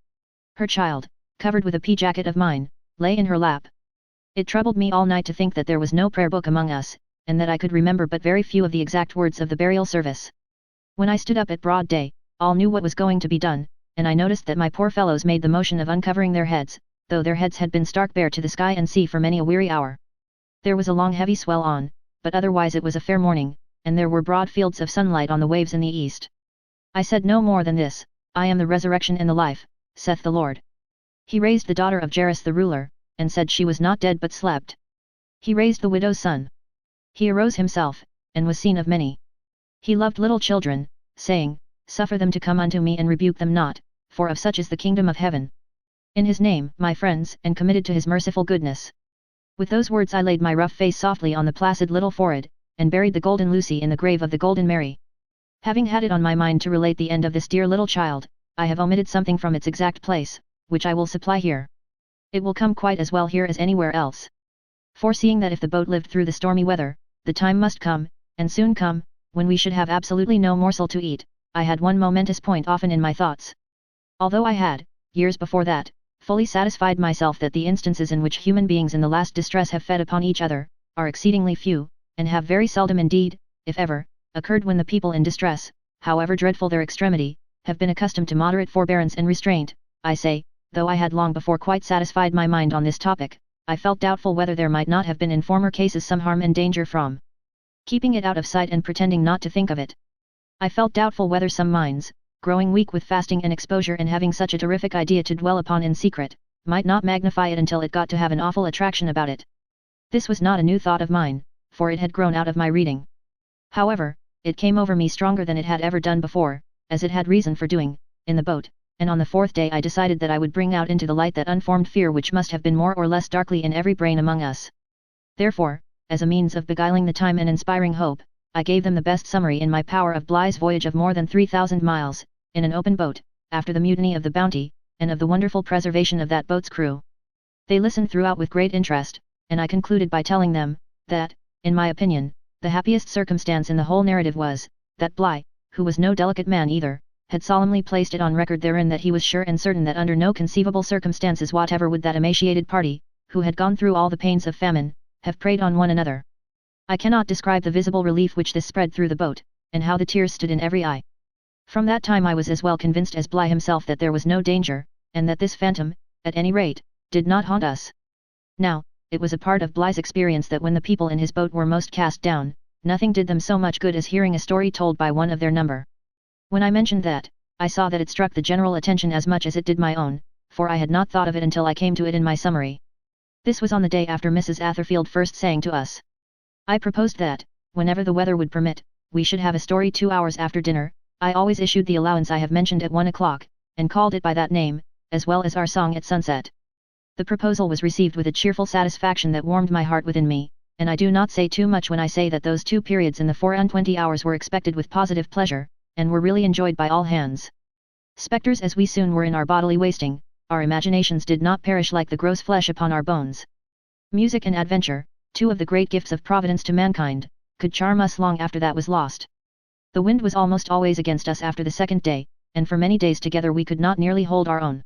Her child, covered with a pea jacket of mine, lay in her lap. It troubled me all night to think that there was no prayer book among us, and that I could remember but very few of the exact words of the burial service. When I stood up at broad day, all knew what was going to be done, and I noticed that my poor fellows made the motion of uncovering their heads, though their heads had been stark bare to the sky and sea for many a weary hour. There was a long heavy swell on, but otherwise it was a fair morning, and there were broad fields of sunlight on the waves in the east. I said no more than this, I am the resurrection and the life, saith the Lord. He raised the daughter of Jairus the ruler, and said she was not dead but slept. He raised the widow's son. He arose himself, and was seen of many. He loved little children, saying, Suffer them to come unto me and rebuke them not, for of such is the kingdom of heaven. In his name, my friends, and committed to his merciful goodness. With those words I laid my rough face softly on the placid little forehead, and buried the golden Lucy in the grave of the golden Mary. Having had it on my mind to relate the end of this dear little child, I have omitted something from its exact place, which I will supply here. It will come quite as well here as anywhere else. Foreseeing that if the boat lived through the stormy weather, the time must come, and soon come, when we should have absolutely no morsel to eat, I had one momentous point often in my thoughts. Although I had, years before that, fully satisfied myself that the instances in which human beings in the last distress have fed upon each other, are exceedingly few, and have very seldom indeed, if ever, occurred when the people in distress, however dreadful their extremity, have been accustomed to moderate forbearance and restraint, I say, though I had long before quite satisfied my mind on this topic, I felt doubtful whether there might not have been in former cases some harm and danger from keeping it out of sight and pretending not to think of it. I felt doubtful whether some minds, growing weak with fasting and exposure and having such a terrific idea to dwell upon in secret, might not magnify it until it got to have an awful attraction about it. This was not a new thought of mine, for it had grown out of my reading. However, it came over me stronger than it had ever done before, as it had reason for doing, in the boat, and on the fourth day I decided that I would bring out into the light that unformed fear which must have been more or less darkly in every brain among us. Therefore, as a means of beguiling the time and inspiring hope, I gave them the best summary in my power of Bligh's voyage of more than 3,000 miles, in an open boat, after the mutiny of the Bounty, and of the wonderful preservation of that boat's crew. They listened throughout with great interest, and I concluded by telling them, that, in my opinion, the happiest circumstance in the whole narrative was, that Bligh, who was no delicate man either, had solemnly placed it on record therein that he was sure and certain that under no conceivable circumstances whatever would that emaciated party, who had gone through all the pains of famine, have preyed on one another. I cannot describe the visible relief which this spread through the boat, and how the tears stood in every eye. From that time I was as well convinced as Bligh himself that there was no danger, and that this phantom, at any rate, did not haunt us. Now, it was a part of Bligh's experience that when the people in his boat were most cast down, nothing did them so much good as hearing a story told by one of their number. When I mentioned that, I saw that it struck the general attention as much as it did my own, for I had not thought of it until I came to it in my summary. This was on the day after Mrs. Atherfield first sang to us. I proposed that, whenever the weather would permit, we should have a story 2 hours after dinner. I always issued the allowance I have mentioned at 1 o'clock, and called it by that name, as well as our song at sunset. The proposal was received with a cheerful satisfaction that warmed my heart within me, and I do not say too much when I say that those 2 periods in the 24 hours were expected with positive pleasure, and were really enjoyed by all hands. Spectres as we soon were in our bodily wasting, our imaginations did not perish like the gross flesh upon our bones. Music and adventure, 2 of the great gifts of Providence to mankind, could charm us long after that was lost. The wind was almost always against us after the second day, and for many days together we could not nearly hold our own.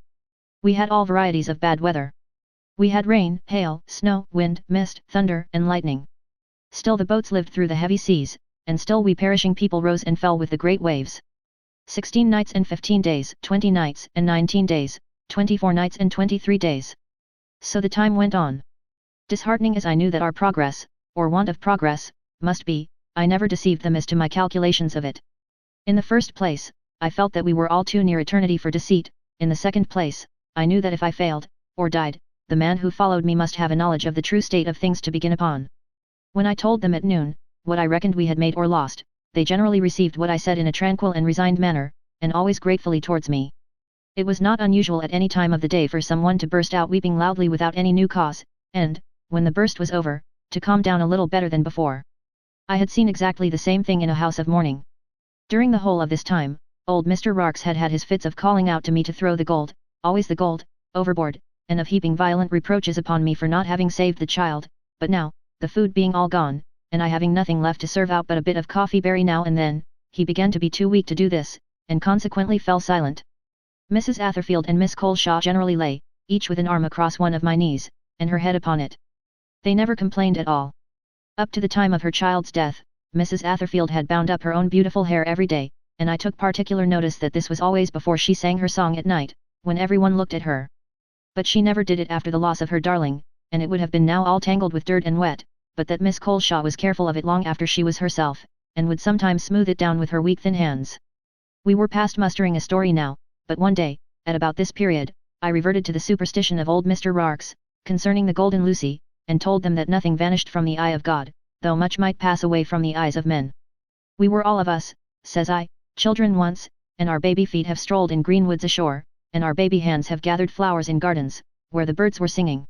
We had all varieties of bad weather. We had rain, hail, snow, wind, mist, thunder, and lightning. Still the boats lived through the heavy seas, and still we perishing people rose and fell with the great waves. 16 nights and 15 days, 20 nights and 19 days, 24 nights and 23 days. So the time went on. Disheartening as I knew that our progress, or want of progress, must be, I never deceived them as to my calculations of it. In the first place, I felt that we were all too near eternity for deceit. In the second place, I knew that if I failed, or died, the man who followed me must have a knowledge of the true state of things to begin upon. When I told them at noon, what I reckoned we had made or lost, they generally received what I said in a tranquil and resigned manner, and always gratefully towards me. It was not unusual at any time of the day for someone to burst out weeping loudly without any new cause, and, when the burst was over, to calm down a little better than before. I had seen exactly the same thing in a house of mourning. During the whole of this time, old Mr. Rarks had had his fits of calling out to me to throw the gold, always the gold, overboard, and of heaping violent reproaches upon me for not having saved the child, but now, the food being all gone, and I having nothing left to serve out but a bit of coffee berry now and then, he began to be too weak to do this, and consequently fell silent. Mrs. Atherfield and Miss Coleshaw generally lay, each with an arm across one of my knees, and her head upon it. They never complained at all. Up to the time of her child's death, Mrs. Atherfield had bound up her own beautiful hair every day, and I took particular notice that this was always before she sang her song at night, when everyone looked at her. But she never did it after the loss of her darling, and it would have been now all tangled with dirt and wet, but that Miss Coleshaw was careful of it long after she was herself, and would sometimes smooth it down with her weak thin hands. We were past mustering a story now, but one day, at about this period, I reverted to the superstition of old Mr. Rarks, concerning the golden Lucy, and told them that nothing vanished from the eye of God, though much might pass away from the eyes of men. We were all of us, says I, children once, and our baby feet have strolled in green woods ashore, and our baby hands have gathered flowers in gardens, where the birds were singing.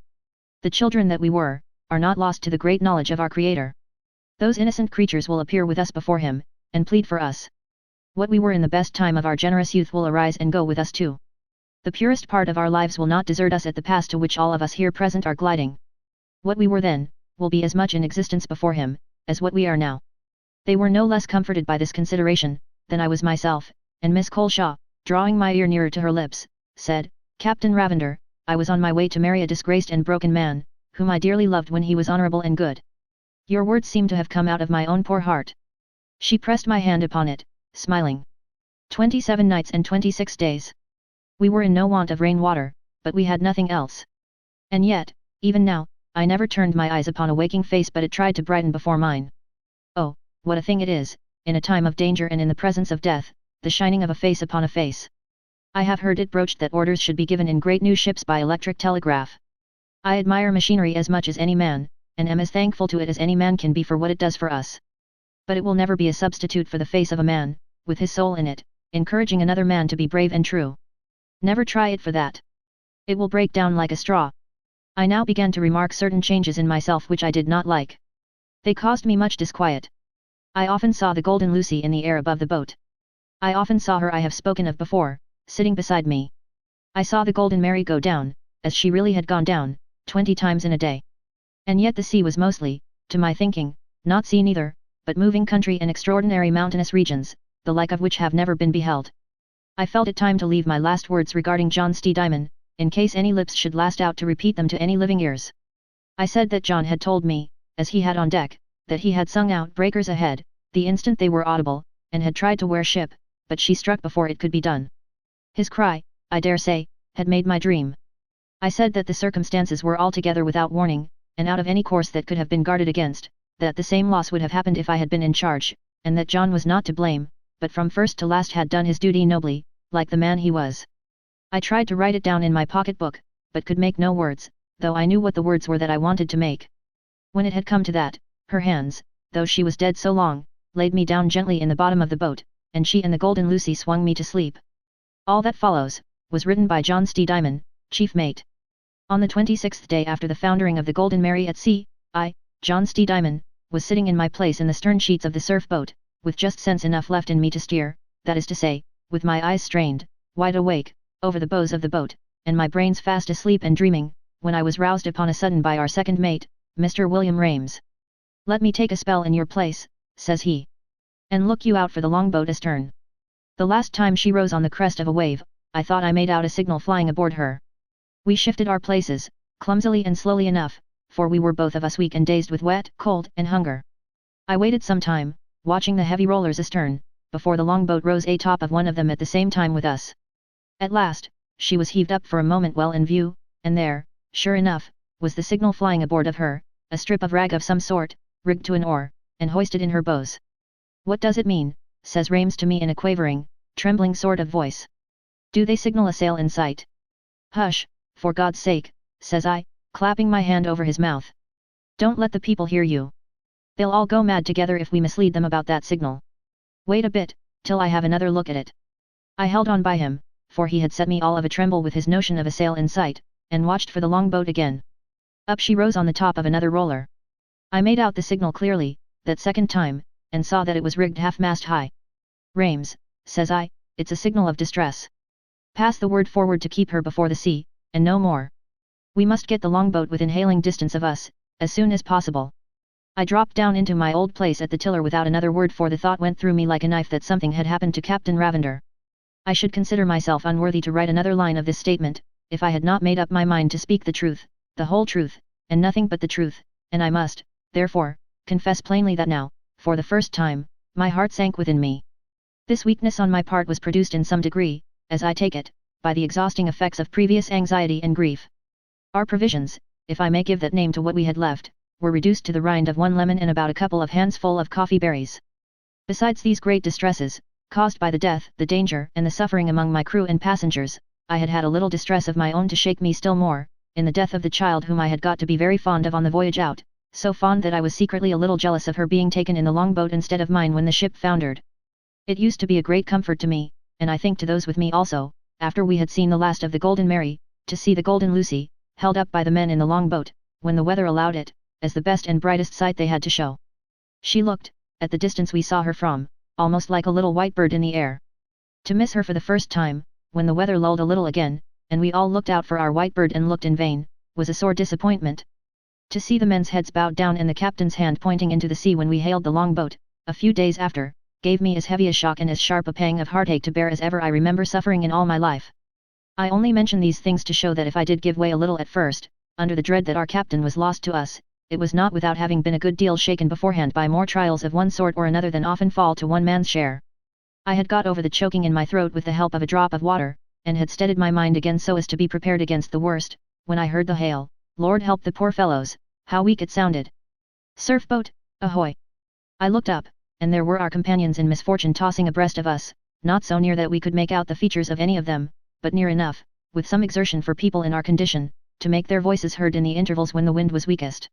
The children that we were, are not lost to the great knowledge of our Creator. Those innocent creatures will appear with us before Him, and plead for us. What we were in the best time of our generous youth will arise and go with us too. The purest part of our lives will not desert us at the pass to which all of us here present are gliding. What we were then, will be as much in existence before Him, as what we are now. They were no less comforted by this consideration, than I was myself, and Miss Coleshaw, drawing my ear nearer to her lips, said, Captain Ravender, I was on my way to marry a disgraced and broken man, whom I dearly loved when he was honourable and good. Your words seem to have come out of my own poor heart. She pressed my hand upon it, smiling. 27 nights and 26 days. We were in no want of rain-water, but we had nothing else. And yet, even now, I never turned my eyes upon a waking face but it tried to brighten before mine. Oh, what a thing it is, in a time of danger and in the presence of death, the shining of a face upon a face. I have heard it broached that orders should be given in great new ships by electric telegraph. I admire machinery as much as any man, and am as thankful to it as any man can be for what it does for us. But it will never be a substitute for the face of a man, with his soul in it, encouraging another man to be brave and true. Never try it for that. It will break down like a straw. I now began to remark certain changes in myself which I did not like. They caused me much disquiet. I often saw the golden Lucy in the air above the boat. I often saw her I have spoken of before, sitting beside me. I saw the golden Mary go down, as she really had gone down, 20 times in a day. And yet the sea was mostly, to my thinking, not sea neither, but moving country and extraordinary mountainous regions, the like of which have never been beheld. I felt it time to leave my last words regarding John Stedman, in case any lips should last out to repeat them to any living ears. I said that John had told me, as he had on deck, that he had sung out breakers ahead, the instant they were audible, and had tried to wear ship, but she struck before it could be done. His cry, I dare say, had made my dream. I said that the circumstances were altogether without warning, and out of any course that could have been guarded against, that the same loss would have happened if I had been in charge, and that John was not to blame, but from first to last had done his duty nobly, like the man he was. I tried to write it down in my pocket-book, but could make no words, though I knew what the words were that I wanted to make. When it had come to that, her hands, though she was dead so long, laid me down gently in the bottom of the boat, and she and the golden Lucy swung me to sleep. All that follows, was written by John Stedman, chief mate. On the 26th day after the foundering of the Golden Mary at sea, I, John Stedman, was sitting in my place in the stern sheets of the surf boat, with just sense enough left in me to steer, that is to say, with my eyes strained, wide awake, over the bows of the boat, and my brains fast asleep and dreaming, when I was roused upon a sudden by our second mate, Mr. William Rames. Let me take a spell in your place, says he. And look you out for the longboat astern. The last time she rose on the crest of a wave, I thought I made out a signal flying aboard her. We shifted our places, clumsily and slowly enough, for we were both of us weak and dazed with wet, cold, and hunger. I waited some time, watching the heavy rollers astern, before the longboat rose atop of one of them at the same time with us. At last, she was heaved up for a moment well in view, and there, sure enough, was the signal flying aboard of her, a strip of rag of some sort, rigged to an oar, and hoisted in her bows. "What does it mean?" says Rames to me in a quavering, trembling sort of voice. "Do they signal a sail in sight?" "Hush, for God's sake," says I, clapping my hand over his mouth. "Don't let the people hear you. They'll all go mad together if we mislead them about that signal. Wait a bit, till I have another look at it." I held on by him, for he had set me all of a tremble with his notion of a sail in sight, and watched for the longboat again. Up she rose on the top of another roller. I made out the signal clearly, that second time, and saw that it was rigged half-mast high. "Rames," says I, "it's a signal of distress. Pass the word forward to keep her before the sea, and no more. We must get the longboat within hailing distance of us, as soon as possible." I dropped down into my old place at the tiller without another word, for the thought went through me like a knife that something had happened to Captain Ravender. I should consider myself unworthy to write another line of this statement, if I had not made up my mind to speak the truth, the whole truth, and nothing but the truth, and I must, therefore, confess plainly that now, for the first time, my heart sank within me. This weakness on my part was produced in some degree, as I take it, by the exhausting effects of previous anxiety and grief. Our provisions, if I may give that name to what we had left, were reduced to the rind of one lemon and about a couple of handsful of coffee berries. Besides these great distresses, caused by the death, the danger, and the suffering among my crew and passengers, I had had a little distress of my own to shake me still more, in the death of the child whom I had got to be very fond of on the voyage out, so fond that I was secretly a little jealous of her being taken in the longboat instead of mine when the ship foundered. It used to be a great comfort to me, and I think to those with me also, after we had seen the last of the Golden Mary, to see the Golden Lucy, held up by the men in the longboat, when the weather allowed it, as the best and brightest sight they had to show. She looked, at the distance we saw her from, almost like a little white bird in the air. To miss her for the first time, when the weather lulled a little again, and we all looked out for our white bird and looked in vain, was a sore disappointment. To see the men's heads bowed down and the captain's hand pointing into the sea when we hailed the longboat, a few days after, gave me as heavy a shock and as sharp a pang of heartache to bear as ever I remember suffering in all my life. I only mention these things to show that if I did give way a little at first, under the dread that our captain was lost to us, it was not without having been a good deal shaken beforehand by more trials of one sort or another than often fall to one man's share. I had got over the choking in my throat with the help of a drop of water, and had steadied my mind again so as to be prepared against the worst, when I heard the hail, "Lord help the poor fellows," how weak it sounded. "Surf boat, ahoy!" I looked up, and there were our companions in misfortune tossing abreast of us, not so near that we could make out the features of any of them, but near enough, with some exertion for people in our condition, to make their voices heard in the intervals when the wind was weakest.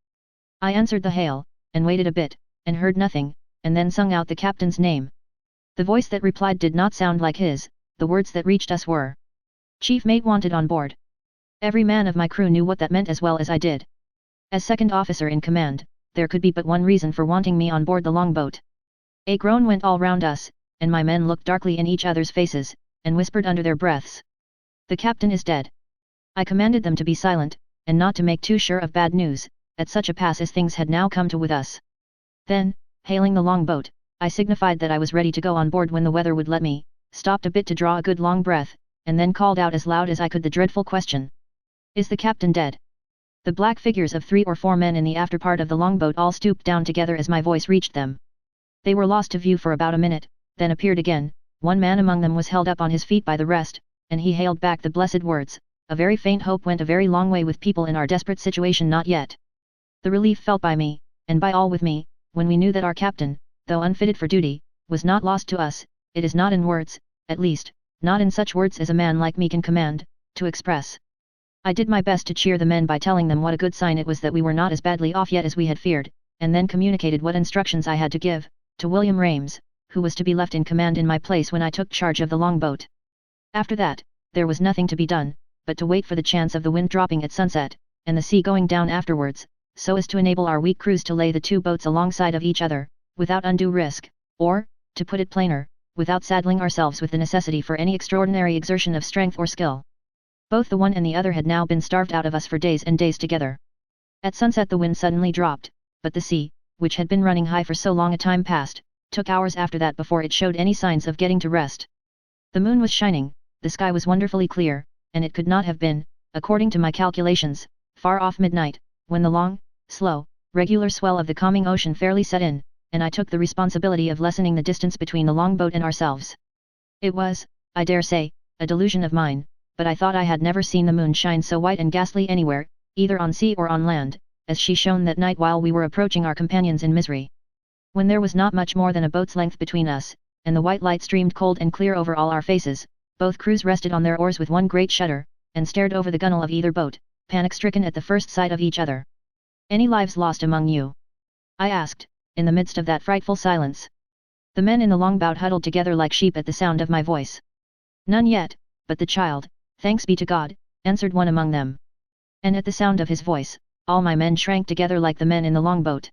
I answered the hail, and waited a bit, and heard nothing, and then sung out the captain's name. The voice that replied did not sound like his, the words that reached us were, "Chief mate wanted on board." Every man of my crew knew what that meant as well as I did. As second officer in command, there could be but one reason for wanting me on board the longboat. A groan went all round us, and my men looked darkly in each other's faces, and whispered under their breaths, "The captain is dead." I commanded them to be silent, and not to make too sure of bad news, at such a pass as things had now come to with us. Then, hailing the longboat, I signified that I was ready to go on board when the weather would let me, stopped a bit to draw a good long breath, and then called out as loud as I could the dreadful question, "Is the captain dead?" The black figures of 3 or 4 men in the after part of the longboat all stooped down together as my voice reached them. They were lost to view for about a minute, then appeared again. One man among them was held up on his feet by the rest, and he hailed back the blessed words, "A very faint hope went a very long way with people in our desperate situation not yet." The relief felt by me, and by all with me, when we knew that our captain, though unfitted for duty, was not lost to us, it is not in words, at least, not in such words as a man like me can command, to express. I did my best to cheer the men by telling them what a good sign it was that we were not as badly off yet as we had feared, and then communicated what instructions I had to give, to William Rames, who was to be left in command in my place when I took charge of the longboat. After that, there was nothing to be done, but to wait for the chance of the wind dropping at sunset, and the sea going down afterwards, so as to enable our weak crews to lay the 2 boats alongside of each other, without undue risk, or, to put it plainer, without saddling ourselves with the necessity for any extraordinary exertion of strength or skill. Both the one and the other had now been starved out of us for days and days together. At sunset the wind suddenly dropped, but the sea, which had been running high for so long a time past, took hours after that before it showed any signs of getting to rest. The moon was shining, the sky was wonderfully clear, and it could not have been, according to my calculations, far off midnight, when the long, slow, regular swell of the calming ocean fairly set in, and I took the responsibility of lessening the distance between the longboat and ourselves. It was, I dare say, a delusion of mine, but I thought I had never seen the moon shine so white and ghastly anywhere, either on sea or on land, as she shone that night while we were approaching our companions in misery. When there was not much more than a boat's length between us, and the white light streamed cold and clear over all our faces, both crews rested on their oars with one great shudder, and stared over the gunwale of either boat, panic-stricken at the first sight of each other. "Any lives lost among you?" I asked, in the midst of that frightful silence. The men in the longboat huddled together like sheep at the sound of my voice. "None yet, but the child, thanks be to God," answered one among them. And at the sound of his voice, all my men shrank together like the men in the longboat.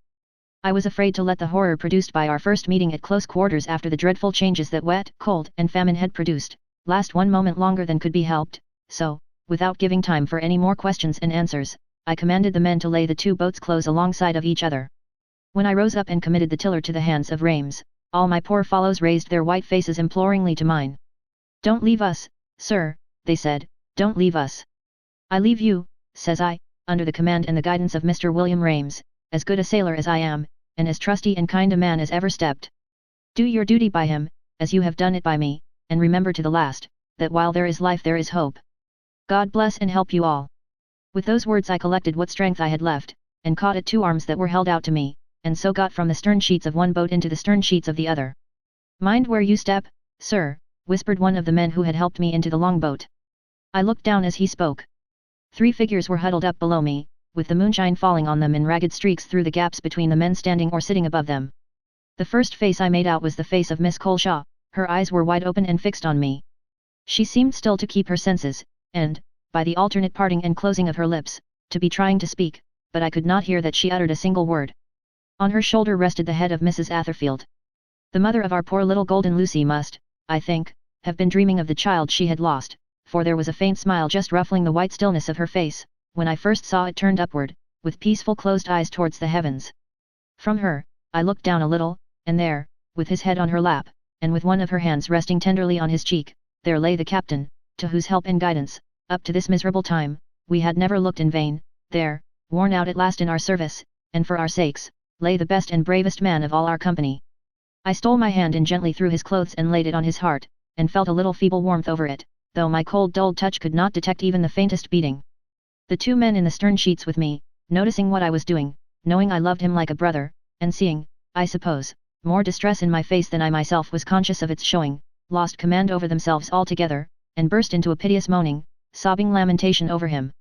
I was afraid to let the horror produced by our first meeting at close quarters after the dreadful changes that wet, cold, and famine had produced, last one moment longer than could be helped, so, without giving time for any more questions and answers, I commanded the men to lay the two boats close alongside of each other. When I rose up and committed the tiller to the hands of Rames, all my poor fellows raised their white faces imploringly to mine. "Don't leave us, sir," they said, "don't leave us." "I leave you," says I, "under the command and the guidance of Mr. William Rames, as good a sailor as I am, and as trusty and kind a man as ever stepped. Do your duty by him, as you have done it by me, and remember to the last, that while there is life there is hope. God bless and help you all." With those words I collected what strength I had left, and caught at two arms that were held out to me, and so got from the stern sheets of one boat into the stern sheets of the other. "Mind where you step, sir," whispered one of the men who had helped me into the longboat. I looked down as he spoke. 3 figures were huddled up below me, with the moonshine falling on them in ragged streaks through the gaps between the men standing or sitting above them. The first face I made out was the face of Miss Coleshaw. Her eyes were wide open and fixed on me. She seemed still to keep her senses, and, by the alternate parting and closing of her lips, to be trying to speak, but I could not hear that she uttered a single word. On her shoulder rested the head of Mrs. Atherfield. The mother of our poor little golden Lucy must, I think, have been dreaming of the child she had lost, for there was a faint smile just ruffling the white stillness of her face, when I first saw it turned upward, with peaceful closed eyes towards the heavens. From her, I looked down a little, and there, with his head on her lap, and with one of her hands resting tenderly on his cheek, there lay the captain, to whose help and guidance, up to this miserable time, we had never looked in vain. There, worn out at last in our service, and for our sakes, lay the best and bravest man of all our company. I stole my hand in gently through his clothes and laid it on his heart, and felt a little feeble warmth over it, though my cold dulled touch could not detect even the faintest beating. The 2 men in the stern sheets with me, noticing what I was doing, knowing I loved him like a brother, and seeing, I suppose, more distress in my face than I myself was conscious of its showing, lost command over themselves altogether, and burst into a piteous moaning, sobbing lamentation over him.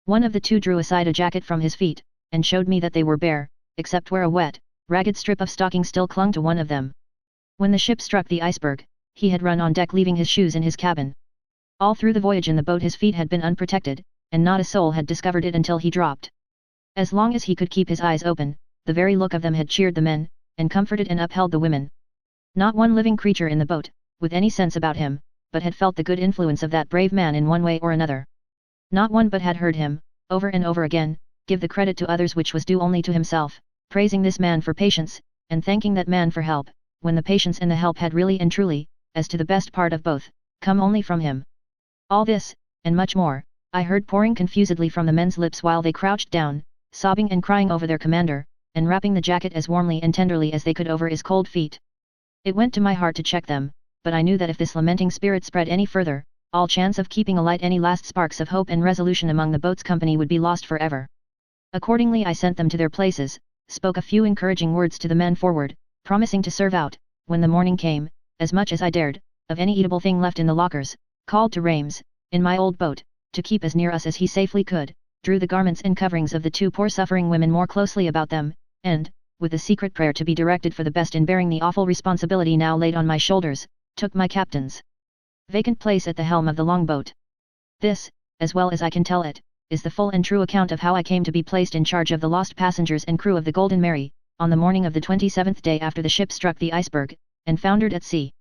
One of the 2 drew aside a jacket from his feet, and showed me that they were bare, except where a wet, ragged strip of stocking still clung to one of them. When the ship struck the iceberg, he had run on deck leaving his shoes in his cabin. All through the voyage in the boat his feet had been unprotected, and not a soul had discovered it until he dropped. As long as he could keep his eyes open, the very look of them had cheered the men, and comforted and upheld the women. Not one living creature in the boat, with any sense about him, but had felt the good influence of that brave man in one way or another. Not one but had heard him, over and over again, give the credit to others which was due only to himself, praising this man for patience, and thanking that man for help, when the patience and the help had really and truly, as to the best part of both, come only from him. All this, and much more, I heard pouring confusedly from the men's lips while they crouched down, sobbing and crying over their commander, and wrapping the jacket as warmly and tenderly as they could over his cold feet. It went to my heart to check them, but I knew that if this lamenting spirit spread any further, all chance of keeping alight any last sparks of hope and resolution among the boat's company would be lost forever. Accordingly I sent them to their places, spoke a few encouraging words to the men forward, promising to serve out, when the morning came, as much as I dared, of any eatable thing left in the lockers, called to Rames, in my old boat, to keep as near us as he safely could, drew the garments and coverings of the 2 poor suffering women more closely about them, and, with a secret prayer to be directed for the best in bearing the awful responsibility now laid on my shoulders, took my captain's vacant place at the helm of the longboat. This, as well as I can tell it, is the full and true account of how I came to be placed in charge of the lost passengers and crew of the Golden Mary, on the morning of the 27th day after the ship struck the iceberg, and foundered at sea.